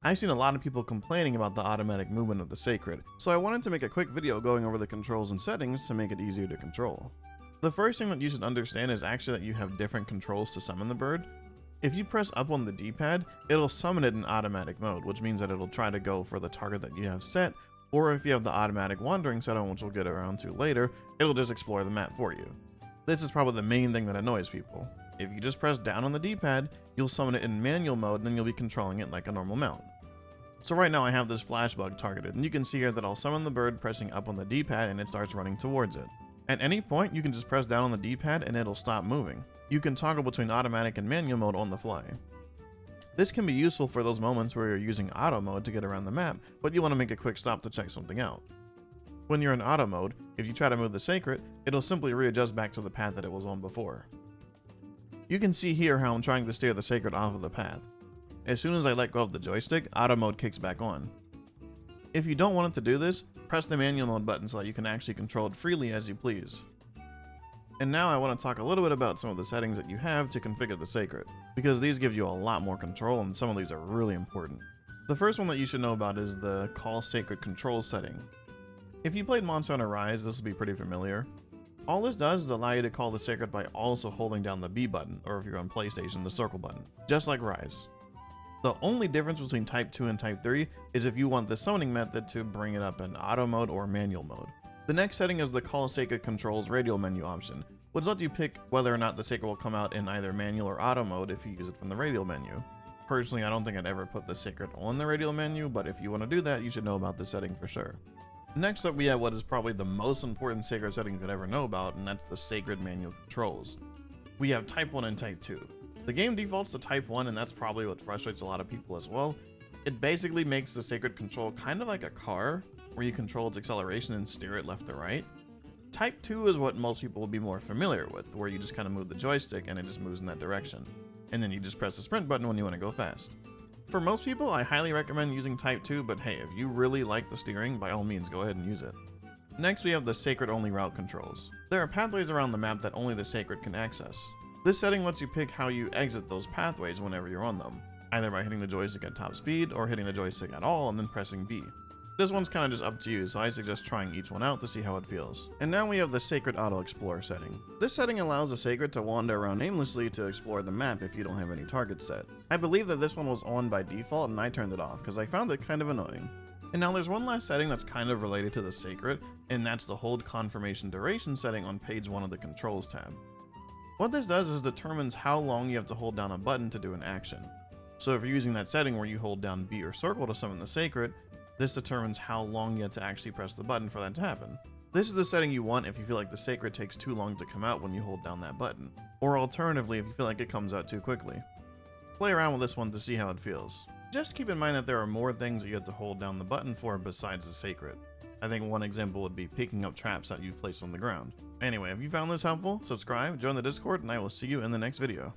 I've seen a lot of people complaining about the automatic movement of the Seikret, so I wanted to make a quick video going over the controls and settings to make it easier to control. The first thing that you should understand is actually that you have different controls to summon the bird. If you press up on the D-pad, it'll summon it in automatic mode, which means that it'll try to go for the target that you have set, or if you have the automatic wandering set on, which we'll get around to later, it'll just explore the map for you. This is probably the main thing that annoys people. If you just press down on the D-pad, you'll summon it in manual mode and then you'll be controlling it like a normal mount. So right now I have this flash bug targeted, and you can see here that I'll summon the bird pressing up on the D-pad and it starts running towards it. At any point, you can just press down on the D-pad and it'll stop moving. You can toggle between automatic and manual mode on the fly. This can be useful for those moments where you're using auto mode to get around the map, but you want to make a quick stop to check something out. When you're in auto mode, if you try to move the Seikret, it'll simply readjust back to the path that it was on before. You can see here how I'm trying to steer the Seikret off of the path. As soon as I let go of the joystick, auto mode kicks back on. If you don't want it to do this, press the manual mode button so that you can actually control it freely as you please. And now I want to talk a little bit about some of the settings that you have to configure the Seikret, because these give you a lot more control and some of these are really important. The first one that you should know about is the Call Seikret Controls setting. If you played Monster Hunter Rise, this will be pretty familiar. All this does is allow you to call the Seikret by also holding down the B button, or if you're on PlayStation, the circle button, just like Rise. The only difference between Type 2 and Type 3 is if you want the summoning method to bring it up in auto mode or manual mode. The next setting is the Call Seikret Controls radial menu option, which lets you pick whether or not the Seikret will come out in either manual or auto mode if you use it from the radial menu. Personally, I don't think I'd ever put the Seikret on the radial menu, but if you want to do that, you should know about this setting for sure. Next up, we have what is probably the most important Seikret setting you could ever know about, and that's the Seikret manual controls. We have Type 1 and Type 2. The game defaults to Type 1, and that's probably what frustrates a lot of people as well. It basically makes the Seikret control kind of like a car, where you control its acceleration and steer it left to right. Type 2 is what most people will be more familiar with, where you just kind of move the joystick and it just moves in that direction. And then you just press the sprint button when you want to go fast. For most people, I highly recommend using Type 2, but hey, if you really like the steering, by all means go ahead and use it. Next we have the Seikret only route controls. There are pathways around the map that only the Seikret can access. This setting lets you pick how you exit those pathways whenever you're on them, either by hitting the joystick at top speed or hitting the joystick at all and then pressing B. This one's kind of just up to you, so I suggest trying each one out to see how it feels. And now we have the Seikret Auto Explorer setting. This setting allows the Seikret to wander around aimlessly to explore the map if you don't have any targets set. I believe that this one was on by default and I turned it off because I found it kind of annoying. And now there's one last setting that's kind of related to the Seikret, and that's the Hold Confirmation Duration setting on page 1 of the Controls tab. What this does is determines how long you have to hold down a button to do an action. So if you're using that setting where you hold down B or circle to summon the Seikret, this determines how long you have to actually press the button for that to happen. This is the setting you want if you feel like the Seikret takes too long to come out when you hold down that button, or alternatively if you feel like it comes out too quickly. Play around with this one to see how it feels. Just keep in mind that there are more things that you have to hold down the button for besides the Seikret. I think one example would be picking up traps that you've placed on the ground. Anyway, if you found this helpful, subscribe, join the Discord, and I will see you in the next video.